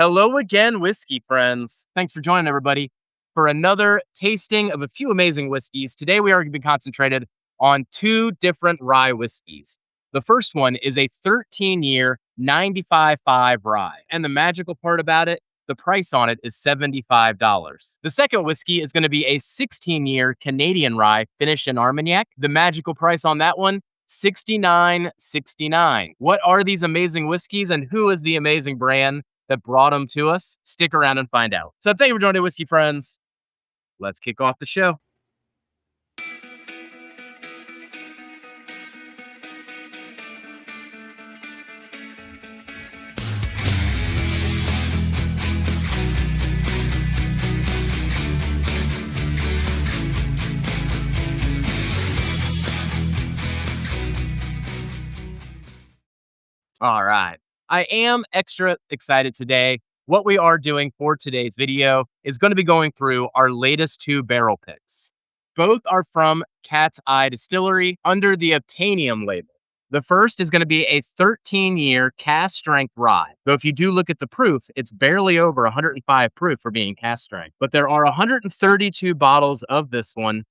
Hello again, whiskey friends. Thanks for joining everybody for another tasting of a few amazing whiskeys. Today we are going to be concentrated on two different rye whiskeys. The first one is a 13-year 95.5 rye. And the magical part about it, the price on it is $75. The second whiskey is going to be a 16-year Canadian rye finished in Armagnac. The magical price on that one, $69.69. What are these amazing whiskeys and who is the amazing brand that brought them to us? Stick around and find out. So thank you for joining, whiskey friends. Let's kick off the show. All right. I am extra excited today. What we are doing for today's video is going to be going through our latest two barrel picks. Both are from Eye Distillery under the Obtainium label. The first is going to be a 13-year cask strength rye. Though if you do look at the proof, it's barely over 105 proof for being cask strength. But there are 132 bottles of this one,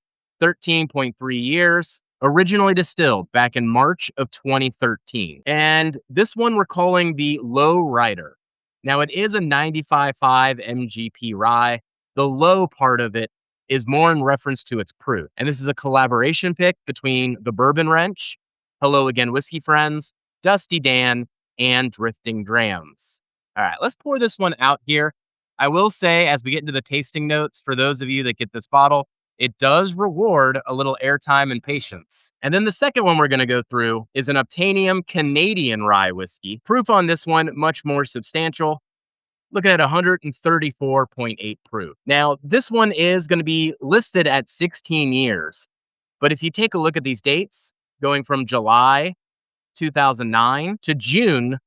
13.3 years. Originally distilled back in March of 2013. And this one we're calling the Low Rider. Now it is a 95.5 MGP rye. The low part of it is more in reference to its proof. And this is a collaboration pick between the Bourbon Wrench, hello again whiskey friends, Dusty Dan, and Drifting Drams. All right, let's pour this one out here. I will say, as we get into the tasting notes, for those of you that get this bottle, it does reward a little airtime and patience. And then the second one we're going to go through is an Obtainium Canadian rye whiskey. Proof on this one, much more substantial. Looking at 134.8 proof. Now, this one is going to be listed at 16 years. But if you take a look at these dates, going from July 2009 to June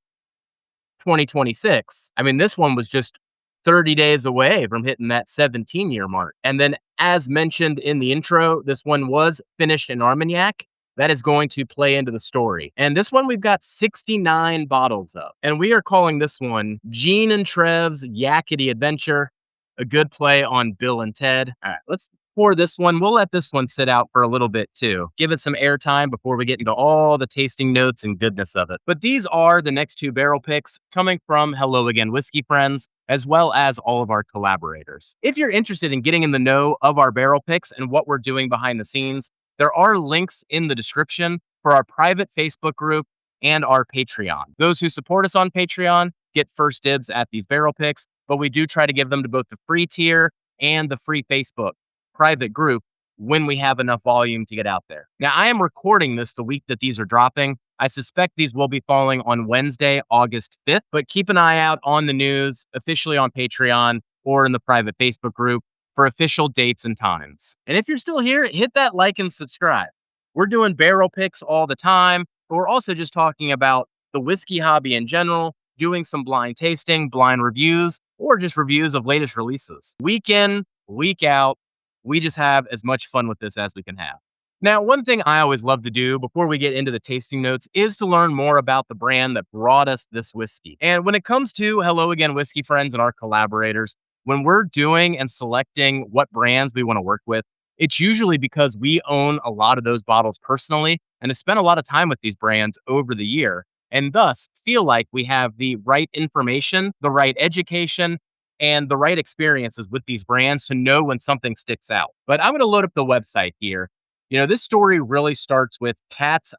2026, I mean, this one was just 30 days away from hitting that 17-year mark. And then, as mentioned in the intro, this one was finished in Armagnac. That is going to play into the story. And this one we've got 69 bottles of. And we are calling this one Gene and Trev's Yakety Adventure, a good play on Bill and Ted. All right, let's pour this one. We'll let this one sit out for a little bit too. Give it some airtime before we get into all the tasting notes and goodness of it. But these are the next two barrel picks coming from Hello Again Whiskey Friends, as well as all of our collaborators. If you're interested in getting in the know of our barrel picks and what we're doing behind the scenes, there are links in the description for our private Facebook group and our Patreon. Those who support us on Patreon get first dibs at these barrel picks, but we do try to give them to both the free tier and the free Facebook private group when we have enough volume to get out there. Now, I am recording this the week that these are dropping. I suspect these will be falling on Wednesday, August 5th, but keep an eye out on the news, officially on Patreon or in the private Facebook group for official dates and times. And if you're still here, hit that like and subscribe. We're doing barrel picks all the time, but we're also just talking about the whiskey hobby in general, doing some blind tasting, blind reviews, or just reviews of latest releases. Week in, week out, we just have as much fun with this as we can have. Now, one thing I always love to do before we get into the tasting notes is to learn more about the brand that brought us this whiskey. And when it comes to Hello Again Whiskey Friends and our collaborators, when we're doing and selecting what brands we want to work with, it's usually because we own a lot of those bottles personally and have spent a lot of time with these brands over the year, and thus feel like we have the right information, the right education, and the right experiences with these brands to know when something sticks out. But I'm going to load up the website here. You know, this story really starts with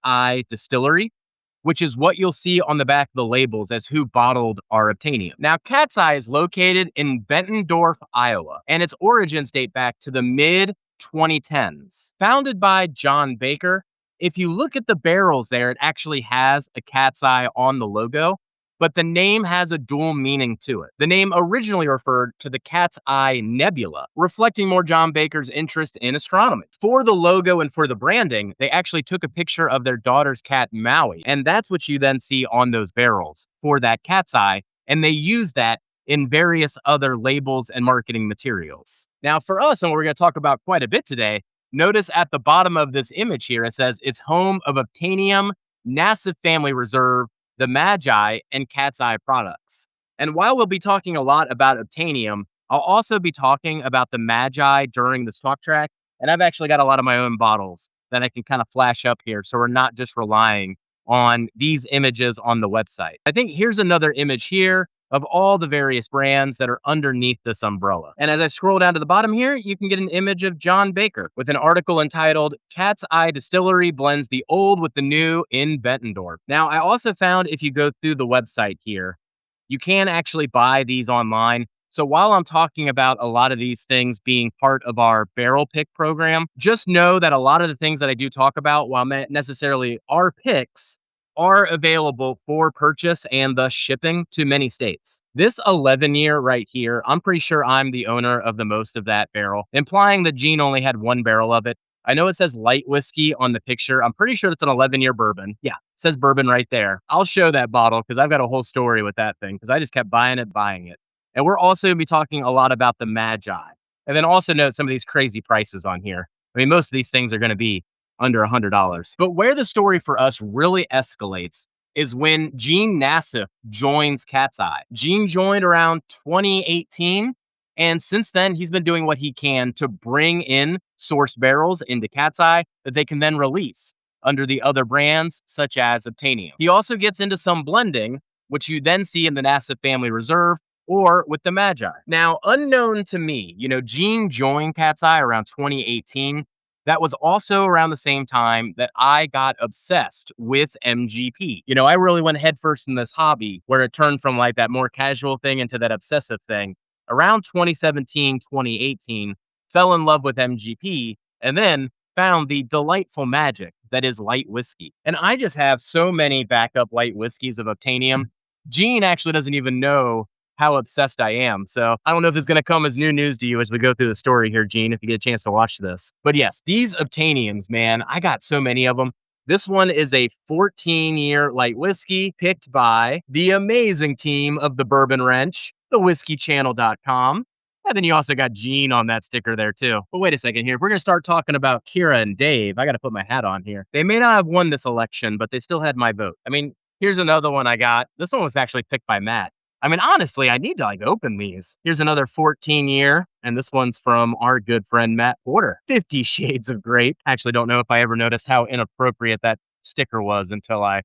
Eye Distillery, which is what you'll see on the back of the labels as who bottled our Obtainium. Now, Eye is located in Bettendorf, Iowa, and its origins date back to the mid-2010s. Founded by John Baker, if you look at the barrels there, it actually has a cat's eye on the logo, but the name has a dual meaning to it. The name originally referred to the Cat's Eye Nebula, reflecting more John Baker's interest in astronomy. For the logo and for the branding, they actually took a picture of their daughter's cat, Maui, and that's what you then see on those barrels for that cat's eye, and they use that in various other labels and marketing materials. Now, for us, and what we're going to talk about quite a bit today, notice at the bottom of this image here, it says it's home of Obtainium, Nassif Family Reserve, the Magi, and Cat's Eye products. And while we'll be talking a lot about Obtainium, I'll also be talking about the Magi during this talk track. And I've actually got a lot of my own bottles that I can kind of flash up here. So we're not just relying on these images on the website. I think here's another image here of all the various brands that are underneath this umbrella. And as I scroll down to the bottom here, you can get an image of John Baker with an article entitled Cat's Eye Distillery Blends the Old with the New in Bettendorf. Now, I also found if you go through the website here, you can actually buy these online. So while I'm talking about a lot of these things being part of our barrel pick program, just know that a lot of the things that I do talk about, while not necessarily our picks, are available for purchase and thus shipping to many states. This 11 year right here, I'm pretty sure I'm the owner of the most of that barrel, implying that Gene only had one barrel of it. I know it says light whiskey on the picture. I'm pretty sure it's an 11-year bourbon. Yeah, it says bourbon right there. I'll show that bottle because I've got a whole story with that thing because I just kept buying it. And we're also going to be talking a lot about the Magi. And then also note some of these crazy prices on here. I mean, most of these things are going to be under $100. But where the story for us really escalates is when Gene Nassif joins Cat's Eye. Gene joined around 2018. And since then, he's been doing what he can to bring in sourced barrels into Cat's Eye that they can then release under the other brands, such as Obtainium. He also gets into some blending, which you then see in the Nassif Family Reserve or with the Magi. Now, unknown to me, Gene joined Cat's Eye around 2018. That was also around the same time that I got obsessed with MGP. I really went headfirst in this hobby where it turned from like that more casual thing into that obsessive thing. Around 2017, 2018, fell in love with MGP and then found the delightful magic that is light whiskey. And I just have so many backup light whiskeys of Obtainium. Gene actually doesn't even know how obsessed I am. So I don't know if it's going to come as new news to you as we go through the story here, Gene, if you get a chance to watch this. But yes, these Obtainiums, man, I got so many of them. This one is a 14-year light whiskey picked by the amazing team of the Bourbon Wrench, thewhiskeychannel.com. And then you also got Gene on that sticker there too. But wait a second here. If we're going to start talking about Kira and Dave, I got to put my hat on here. They may not have won this election, but they still had my vote. I mean, here's another one I got. This one was actually picked by Matt. I mean, honestly, I need to open these. Here's another 14-year, and this one's from our good friend, Matt Porter. 50 Shades of Grape. I actually don't know if I ever noticed how inappropriate that sticker was until I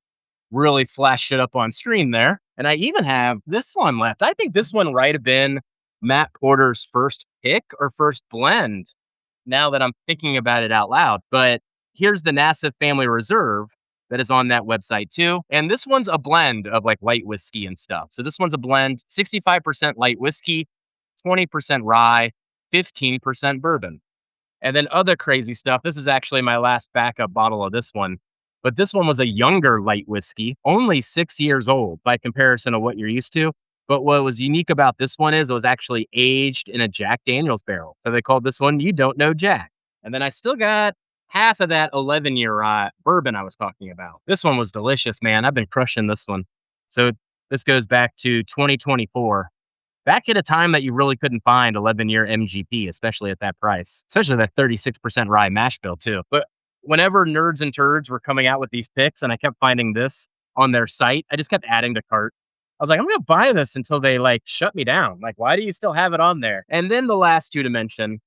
really flashed it up on screen there. And I even have this one left. I think this one might have been Matt Porter's first pick or first blend, now that I'm thinking about it out loud. But here's the Nassif Family Reserve that is on that website too. And this one's a blend of light whiskey and stuff. So this one's a blend, 65% light whiskey, 20% rye, 15% bourbon. And then other crazy stuff. This is actually my last backup bottle of this one. But this one was a younger light whiskey, only 6 years old by comparison to what you're used to. But what was unique about this one is it was actually aged in a Jack Daniels barrel. So they called this one You Don't Know Jack. And then I still got half of that 11-year bourbon I was talking about. This one was delicious, man. I've been crushing this one. So this goes back to 2024. Back at a time that you really couldn't find 11-year MGP, especially at that price, especially that 36% rye mash bill too. But whenever Nerds and Turds were coming out with these picks and I kept finding this on their site, I just kept adding to cart. I was like, I'm going to buy this until they shut me down. Why do you still have it on there? And then the last two to mention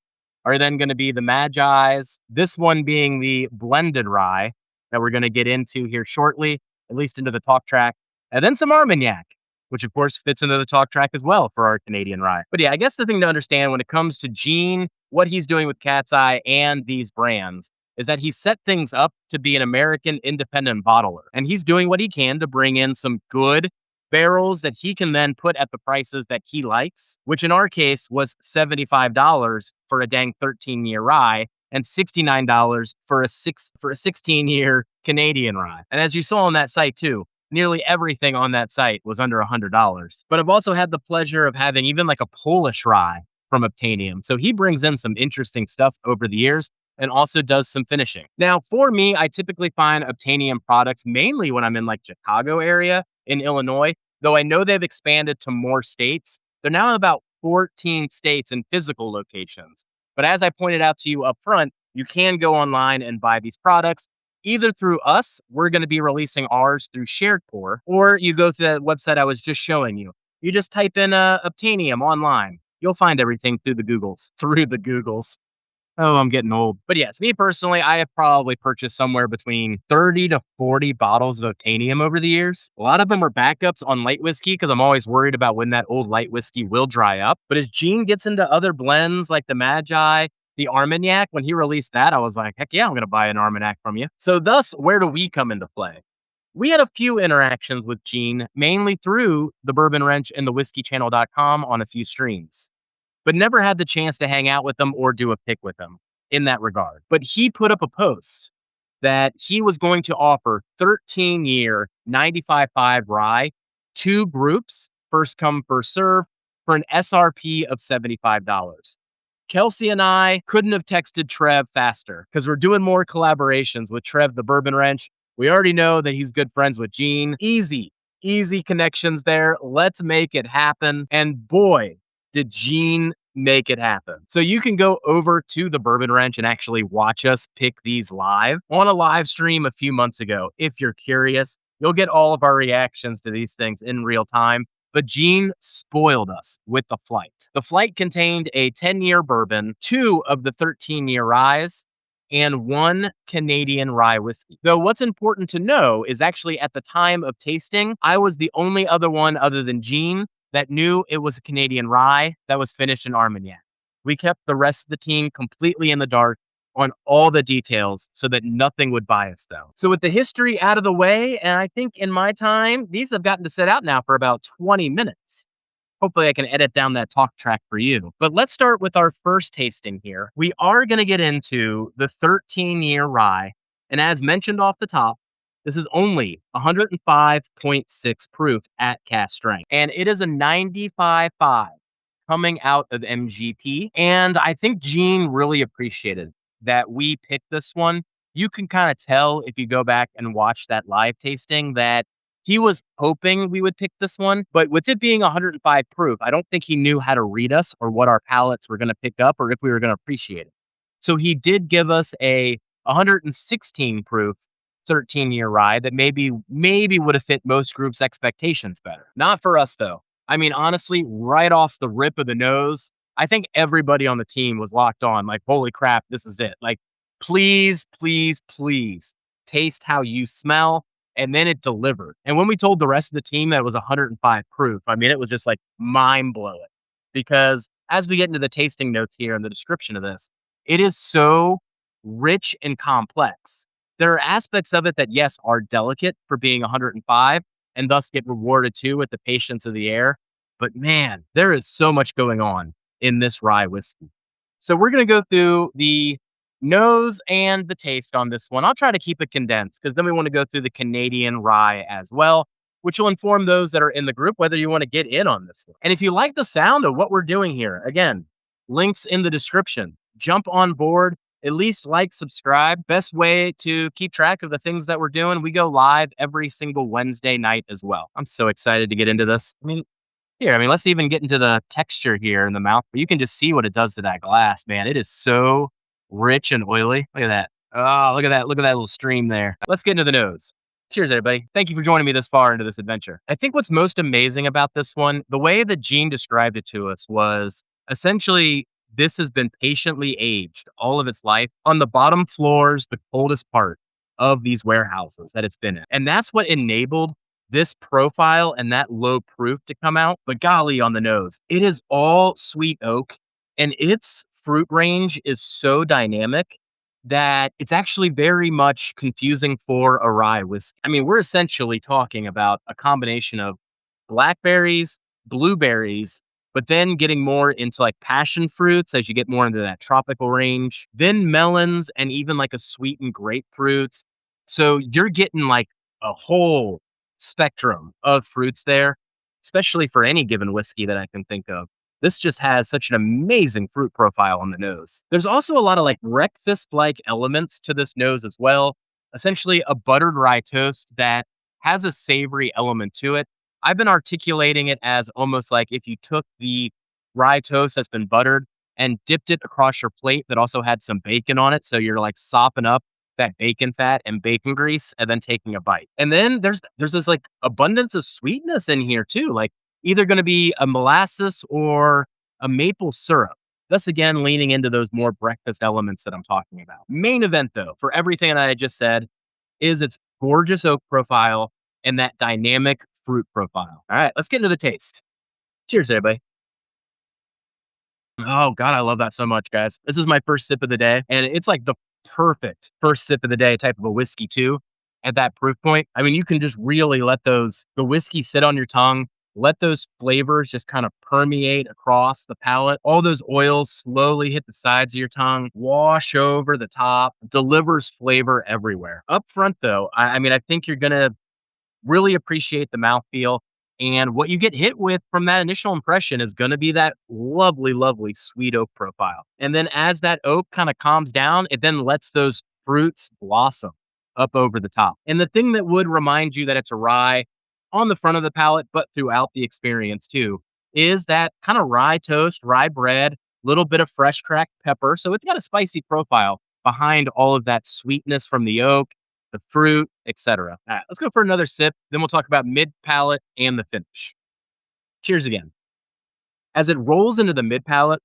are then going to be the Magi's, this one being the blended rye that we're going to get into here shortly, at least into the talk track, and then some Armagnac, which of course fits into the talk track as well for our Canadian rye. But yeah, I guess the thing to understand when it comes to Gene, what he's doing with Cat's Eye and these brands is that he set things up to be an American independent bottler. And he's doing what he can to bring in some good barrels that he can then put at the prices that he likes, which in our case was $75 for a dang 13-year rye and $69 for a 16-year Canadian rye. And as you saw on that site too, nearly everything on that site was under $100. But I've also had the pleasure of having even a Polish rye from Obtainium. So he brings in some interesting stuff over the years and also does some finishing. Now, for me, I typically find Obtainium products mainly when I'm in Chicago area in Illinois, though I know they've expanded to more states. They're now in about 14 states and physical locations. But as I pointed out to you up front, you can go online and buy these products either through us. We're going to be releasing ours through SharedCore, or you go to that website I was just showing you. You just type in Obtainium online. You'll find everything through the Googles. Through the Googles. Oh, I'm getting old. But yes, me personally, I have probably purchased somewhere between 30 to 40 bottles of Obtainium over the years. A lot of them are backups on light whiskey because I'm always worried about when that old light whiskey will dry up. But as Gene gets into other blends like the Magi, the Armagnac, when he released that, I was like, heck yeah, I'm going to buy an Armagnac from you. So thus, where do we come into play? We had a few interactions with Gene, mainly through the Bourbon Wrench and the whiskeychannel.com on a few streams, but never had the chance to hang out with him or do a pick with him in that regard. But he put up a post that he was going to offer 13-year 95.5 rye, 2 groups, first come, first serve, for an SRP of $75. Kelsey and I couldn't have texted Trev faster because we're doing more collaborations with Trev, the Bourbon Wrench. We already know that he's good friends with Gene. Easy connections there. Let's make it happen. And boy, did Gene make it happen. So you can go over to the Bourbon Wrench and actually watch us pick these live on a live stream a few months ago. If you're curious, you'll get all of our reactions to these things in real time. But Gene spoiled us with the flight. The flight contained a 10-year bourbon, 2 of the 13-year ryes, and 1 Canadian rye whiskey. Though what's important to know is actually at the time of tasting, I was the only other one other than Gene that knew it was a Canadian rye that was finished in Armagnac. We kept the rest of the team completely in the dark on all the details so that nothing would bias them. So with the history out of the way, and I think in my time, these have gotten to sit out now for about 20 minutes. Hopefully I can edit down that talk track for you. But let's start with our first tasting here. We are going to get into the 13-year rye. And as mentioned off the top, this is only 105.6 proof at cask strength. And it is a 95.5 coming out of MGP. And I think Gene really appreciated that we picked this one. You can kind of tell if you go back and watch that live tasting that he was hoping we would pick this one, but with it being 105 proof, I don't think he knew how to read us or what our palates were going to pick up or if we were going to appreciate it. So he did give us a 116 proof 13-year rye that maybe would have fit most groups' expectations better. Not for us though. I mean, honestly, right off the rip of the nose, I think everybody on the team was locked on like, holy crap, this is it. Like, please taste how you smell. And then it delivered. And when we told the rest of the team that it was 105 proof, I mean, it was just like mind blowing because as we get into the tasting notes here and the description of this, it is so rich and complex. There are aspects of it that, yes, are delicate for being 105 and thus get rewarded too with the patience of the air. But man, there is so much going on in this rye whiskey. So we're going to go through the nose and the taste on this one. I'll try to keep it condensed because then we want to go through the Canadian rye as well, which will inform those that are in the group whether you want to get in on this one. And if you like the sound of what we're doing here, again, links in the description. Jump on board, at least like, subscribe. Best way to keep track of the things that we're doing. We go live every single Wednesday night as well. I'm so excited to get into this. I mean, let's even get into the texture here in the mouth. But you can just see what it does to that glass, man. It is so rich and oily. Look at that. Oh, look at that. Look at that little stream there. Let's get into the nose. Cheers, everybody. Thank you for joining me this far into this adventure. I think what's most amazing about this one, the way that Gene described it to us was essentially this has been patiently aged all of its life on the bottom floors, the coldest part of these warehouses that it's been in. And that's what enabled this profile and that low proof to come out. But golly, on the nose, it is all sweet oak and its fruit range is so dynamic that it's actually very much confusing for a rye whiskey. I mean, we're essentially talking about a combination of blackberries, blueberries, but then getting more into like passion fruits as you get more into that tropical range, then melons and even like a sweetened grapefruits. So you're getting like a whole spectrum of fruits there, especially for any given whiskey that I can think of. This just has such an amazing fruit profile on the nose. There's also a lot of like breakfast-like elements to this nose as well. Essentially a buttered rye toast that has a savory element to it. I've been articulating it as almost like if you took the rye toast that's been buttered and dipped it across your plate that also had some bacon on it. So you're like sopping up that bacon fat and bacon grease and then taking a bite. And then there's this like abundance of sweetness in here too. Like either going to be a molasses or a maple syrup. Thus, again, leaning into those more breakfast elements that I'm talking about. Main event, though, for everything that I just said, is its gorgeous oak profile and that dynamic fruit profile. All right, let's get into the taste. Cheers, everybody. Oh God, I love that so much, guys. This is my first sip of the day, and it's like the perfect first sip of the day type of a whiskey too. At that proof point, I mean, you can just really let the whiskey sit on your tongue, let those flavors just kind of permeate across the palate. All those oils slowly hit the sides of your tongue, wash over the top, delivers flavor everywhere. Up front, though, I mean, I think you're gonna really appreciate the mouthfeel. And what you get hit with from that initial impression is going to be that lovely, lovely sweet oak profile. And then as that oak kind of calms down, it then lets those fruits blossom up over the top. And the thing that would remind you that it's a rye on the front of the palate, but throughout the experience too, is that kind of rye toast, rye bread, little bit of fresh cracked pepper. So it's got a spicy profile behind all of that sweetness from the oak, the fruit, etc. All right, let's go for another sip. Then we'll talk about mid palate and the finish. Cheers again. As it rolls into the mid palate,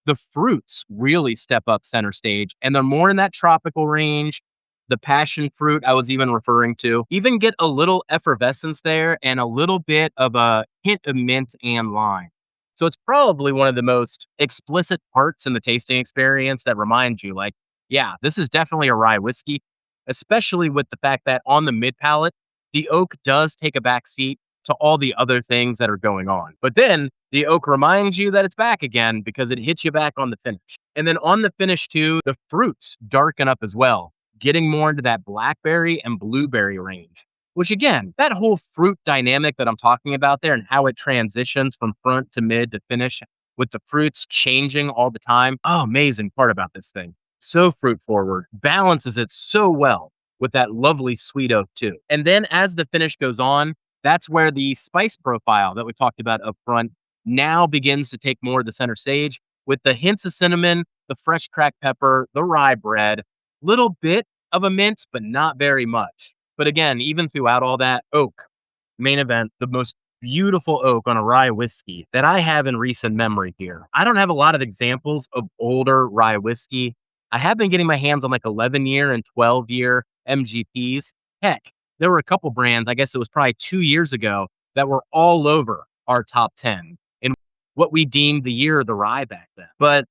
the fruits really step up center stage and they're more in that tropical range. The passion fruit I was even referring to, even get a little effervescence there and a little bit of a hint of mint and lime. So it's probably one of the most explicit parts in the tasting experience that reminds you, like, yeah, this is definitely a rye whiskey, especially with the fact that on the mid palate, the oak does take a back seat to all the other things that are going on. But then the oak reminds you that it's back again because it hits you back on the finish. And then on the finish too, the fruits darken up as well, getting more into that blackberry and blueberry range. Which again, that whole fruit dynamic that I'm talking about there and how it transitions from front to mid to finish with the fruits changing all the time. Oh, amazing part about this thing. So fruit forward, balances it so well with that lovely sweet oak too. And then as the finish goes on, that's where the spice profile that we talked about up front now begins to take more of the center stage with the hints of cinnamon, the fresh cracked pepper, the rye bread, little bit of a mint, but not very much. But again, even throughout all that, oak, main event, the most beautiful oak on a rye whiskey that I have in recent memory here. I don't have a lot of examples of older rye whiskey. I have been getting my hands on like 11-year and 12-year MGPs. Heck, there were a couple brands, I guess it was probably 2 years ago, that were all over our top 10 in what we deemed the year of the rye back then. But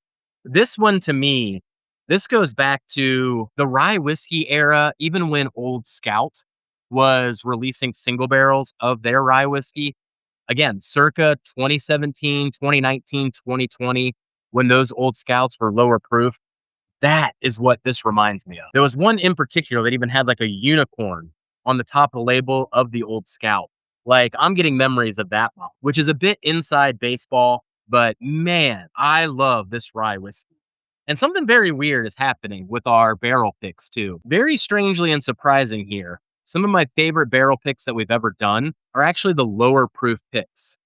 this one to me, this goes back to the rye whiskey era, even when Old Scout was releasing single barrels of their rye whiskey. Again, circa 2017, 2019, 2020, when those Old Scouts were lower proof. That is what this reminds me of. There was one in particular that even had like a unicorn on the top of the label of the Old Scout. Like, I'm getting memories of that one, which is a bit inside baseball, but man, I love this rye whiskey. And something very weird is happening with our barrel picks too. Very strangely and surprising here. Some of my favorite barrel picks that we've ever done are actually the lower proof picks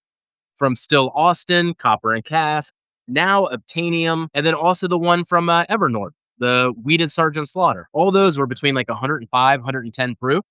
from Still Austin, Copper and Cask, now Obtainium, and then also the one from Evernorth, the Weeded Sergeant Slaughter. All those were between like 105, 110 proof,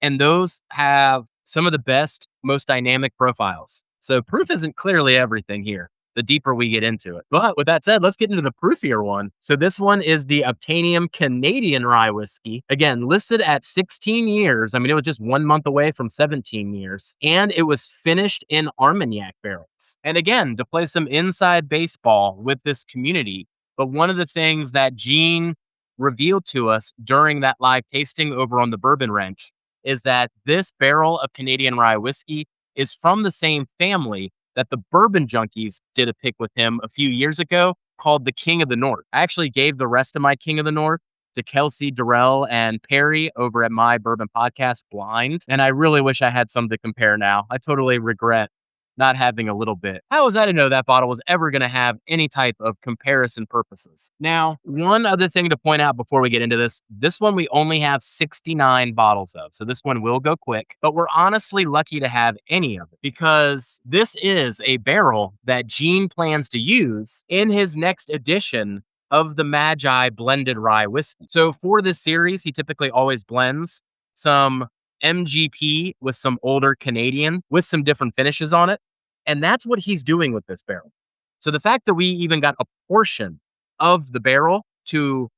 and those have some of the best, most dynamic profiles. So proof isn't clearly everything here, the deeper we get into it. But with that said, let's get into the proofier one. So this one is the Obtainium Canadian Rye Whiskey. Again, listed at 16 years. I mean, it was just 1 month away from 17 years. And it was finished in Armagnac barrels. And again, to play some inside baseball with this community. But one of the things that Gene revealed to us during that live tasting over on the Bourbon Ranch is that this barrel of Canadian Rye Whiskey is from the same family that the Bourbon Junkies did a pick with him a few years ago called the King of the North. I actually gave the rest of my King of the North to Kelsey, Durrell, and Perry over at my Bourbon podcast, Blind. And I really wish I had some to compare now. I totally regret not having a little bit. How was I to know that bottle was ever going to have any type of comparison purposes? Now, one other thing to point out before we get into this one we only have 69 bottles of. So this one will go quick, but we're honestly lucky to have any of it because this is a barrel that Gene plans to use in his next edition of the Magi blended rye whiskey. So for this series, he typically always blends some MGP with some older Canadian with some different finishes on it. And that's what he's doing with this barrel. So the fact that we even got a portion of the barrel to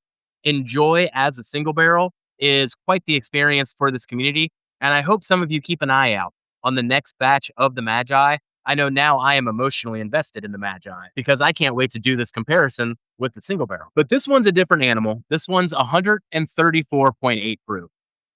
enjoy as a single barrel is quite the experience for this community. And I hope some of you keep an eye out on the next batch of the Magi. I know now I am emotionally invested in the Magi because I can't wait to do this comparison with the single barrel. But this one's a different animal. This one's 134.8 proof.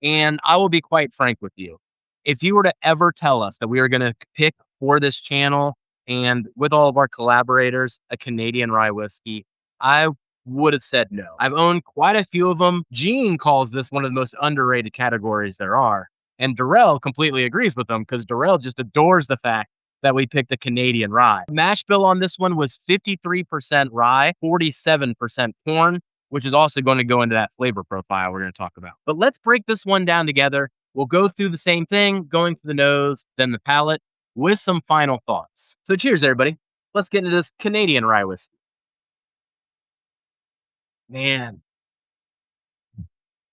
And I will be quite frank with you. If you were to ever tell us that we were going to pick for this channel and with all of our collaborators a Canadian rye whiskey, I would have said no. I've owned quite a few of them. Gene calls this one of the most underrated categories there are. And Darrell completely agrees with them because Darrell just adores the fact that we picked a Canadian rye. Mash bill on this one was 53% rye, 47% corn, which is also going to go into that flavor profile we're going to talk about. But let's break this one down together. We'll go through the same thing, going to the nose, then the palate, with some final thoughts. So cheers, everybody. Let's get into this Canadian rye whiskey. Man,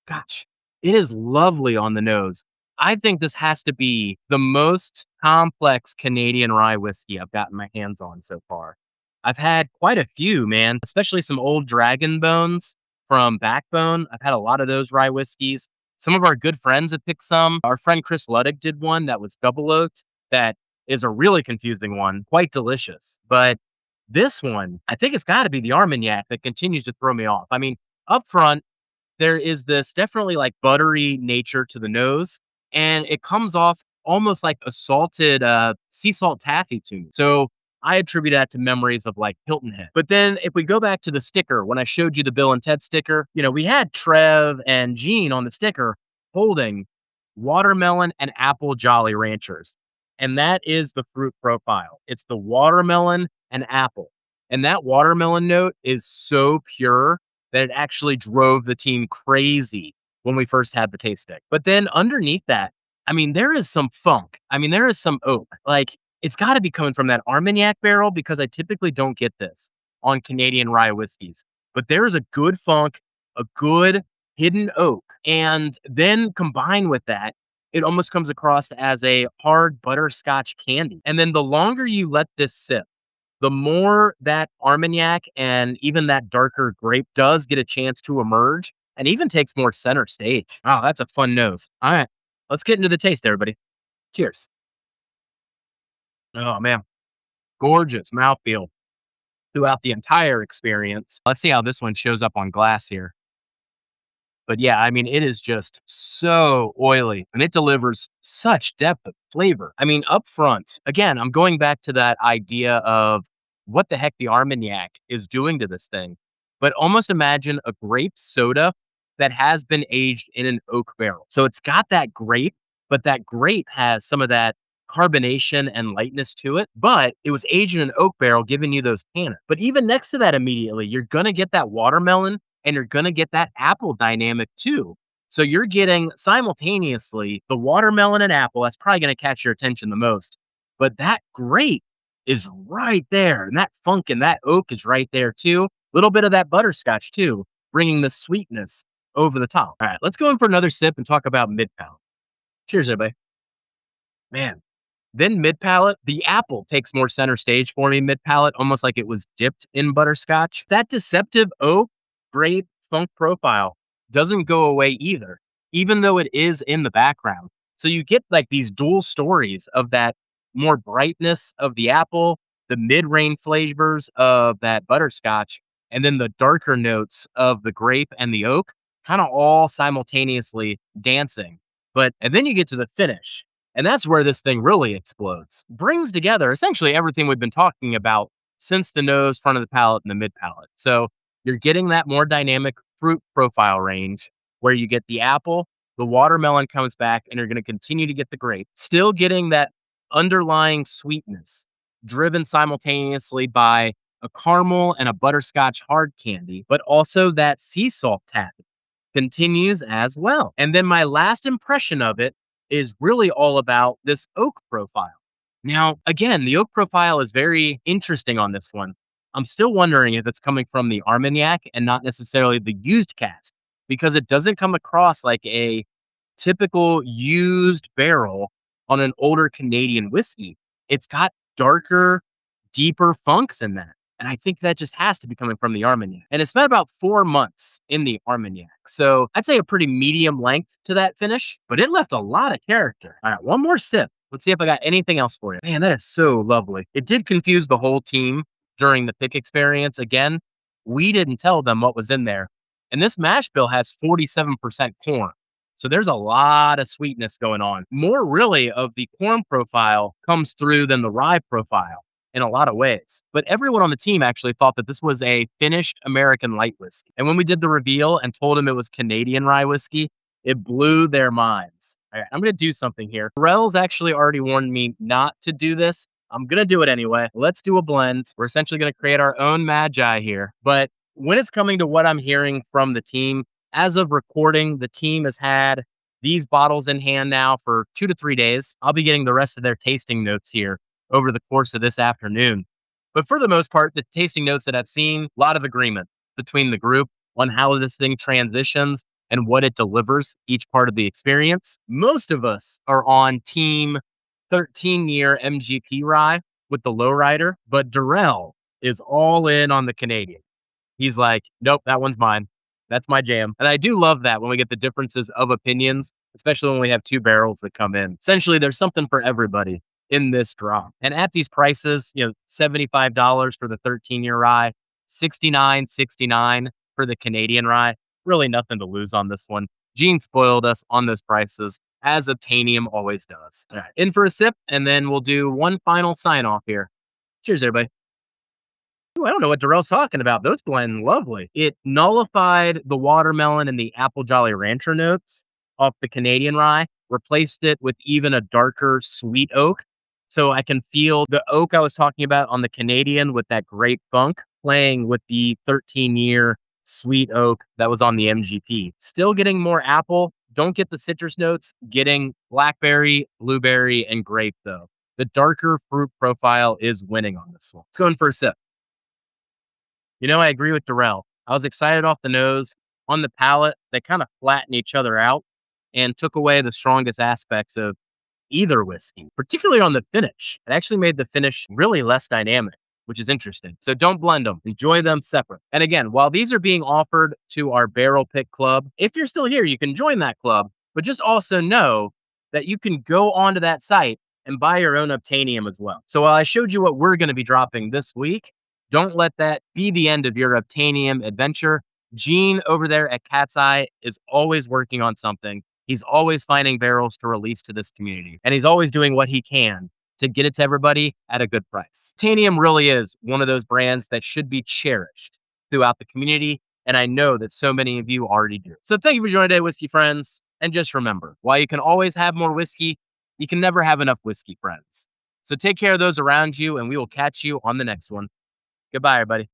gosh, it is lovely on the nose. I think this has to be the most complex Canadian rye whiskey I've gotten my hands on so far. I've had quite a few, man, especially some old Dragon Bones from Backbone. I've had a lot of those rye whiskeys. Some of our good friends have picked some. Our friend Chris Luddick did one that was double oaked that is a really confusing one, quite delicious. But this one, I think it's got to be the Armagnac that continues to throw me off. I mean, up front, there is this definitely like buttery nature to the nose, and it comes off almost like a salted sea salt taffy to me. So I attribute that to memories of like Hilton Head. But then if we go back to the sticker, when I showed you the Bill and Ted sticker, we had Trev and Gene on the sticker holding watermelon and apple Jolly Ranchers. And that is the fruit profile. It's the watermelon and apple. And that watermelon note is so pure that it actually drove the team crazy when we first had the taste stick. But then underneath that, I mean, there is some funk. I mean, there is some oak. Like, it's got to be coming from that Armagnac barrel because I typically don't get this on Canadian rye whiskeys. But there is a good funk, a good hidden oak. And then combined with that, it almost comes across as a hard butterscotch candy. And then the longer you let this sip, the more that Armagnac and even that darker grape does get a chance to emerge and even takes more center stage. Wow, that's a fun nose. All right, let's get into the taste, everybody. Cheers. Oh, man. Gorgeous mouthfeel throughout the entire experience. Let's see how this one shows up on glass here. But yeah, I mean, it is just so oily and it delivers such depth of flavor. I mean, up front, again, I'm going back to that idea of what the heck the Armagnac is doing to this thing. But almost imagine a grape soda that has been aged in an oak barrel. So it's got that grape, but that grape has some of that carbonation and lightness to it. But it was aged in an oak barrel, giving you those tannins. But even next to that, immediately, you're going to get that watermelon and you're going to get that apple dynamic too. So you're getting simultaneously the watermelon and apple. That's probably going to catch your attention the most. But that grape is right there. And that funk and that oak is right there too. A little bit of that butterscotch too, bringing the sweetness over the top. All right, let's go in for another sip and talk about mid palate. Cheers, everybody. Man, then mid palate, the apple takes more center stage for me mid palate, almost like it was dipped in butterscotch. That deceptive oak grape funk profile doesn't go away either, even though it is in the background. So you get like these dual stories of that more brightness of the apple, the mid-range flavors of that butterscotch, and then the darker notes of the grape and the oak, kind of all simultaneously dancing. And then you get to the finish, and that's where this thing really explodes. Brings together essentially everything we've been talking about since the nose, front of the palate, and the mid palate. So you're getting that more dynamic fruit profile range where you get the apple, the watermelon comes back, and you're going to continue to get the grape. Still getting that underlying sweetness driven simultaneously by a caramel and a butterscotch hard candy, but also that sea salt taffy continues as well. And then my last impression of it is really all about this oak profile. Now, again, the oak profile is very interesting on this one. I'm still wondering if it's coming from the Armagnac and not necessarily the used cask, because it doesn't come across like a typical used barrel on an older Canadian whiskey. It's got darker, deeper funks in that. And I think that just has to be coming from the Armagnac. And it's been about 4 months in the Armagnac. So I'd say a pretty medium length to that finish, but it left a lot of character. All right, one more sip. Let's see if I got anything else for you. Man, that is so lovely. It did confuse the whole team during the pick experience. Again, we didn't tell them what was in there. And this mash bill has 47% corn. So there's a lot of sweetness going on. More really of the corn profile comes through than the rye profile in a lot of ways. But everyone on the team actually thought that this was a finished American light whiskey. And when we did the reveal and told them it was Canadian rye whiskey, it blew their minds. All right, I'm going to do something here. Pharrell's actually already warned me not to do this. I'm going to do it anyway. Let's do a blend. We're essentially going to create our own magi here. But when it's coming to what I'm hearing from the team, as of recording, the team has had these bottles in hand now for 2 to 3 days. I'll be getting the rest of their tasting notes here over the course of this afternoon. But for the most part, the tasting notes that I've seen, a lot of agreement between the group on how this thing transitions and what it delivers each part of the experience. Most of us are on team 13-year MGP rye with the lowrider, but Darrell is all in on the Canadian. He's like, nope, that one's mine. That's my jam. And I do love that when we get the differences of opinions, especially when we have 2 barrels that come in. Essentially, there's something for everybody in this drop. And at these prices, $75 for the 13-year rye, $69.69 for the Canadian rye. Really nothing to lose on this one. Gene spoiled us on those prices, as Obtainium always does. All right, in for a sip, and then we'll do one final sign off here. Cheers, everybody. Ooh, I don't know what Darrell's talking about. Those blend lovely. It nullified the watermelon and the apple Jolly Rancher notes off the Canadian rye, replaced it with even a darker sweet oak. So I can feel the oak I was talking about on the Canadian with that grape funk playing with the 13-year sweet oak that was on the MGP. Still getting more apple. Don't get the citrus notes. Getting blackberry, blueberry, and grape though. The darker fruit profile is winning on this one. Let's go in for a sip. I agree with Darrell. I was excited off the nose. On the palate, they kind of flatten each other out and took away the strongest aspects of either whiskey, particularly on the finish. It actually made the finish really less dynamic, which is interesting. So don't blend them. Enjoy them separate. And again, while these are being offered to our Barrel Pick Club, if you're still here, you can join that club, but just also know that you can go onto that site and buy your own Obtainium as well. So while I showed you what we're going to be dropping this week, don't let that be the end of your Obtainium adventure. Gene over there at Cat's Eye is always working on something. He's always finding barrels to release to this community. And he's always doing what he can to get it to everybody at a good price. Obtainium really is one of those brands that should be cherished throughout the community. And I know that so many of you already do. So thank you for joining today, whiskey friends. And just remember, while you can always have more whiskey, you can never have enough whiskey friends. So take care of those around you, and we will catch you on the next one. Goodbye, everybody.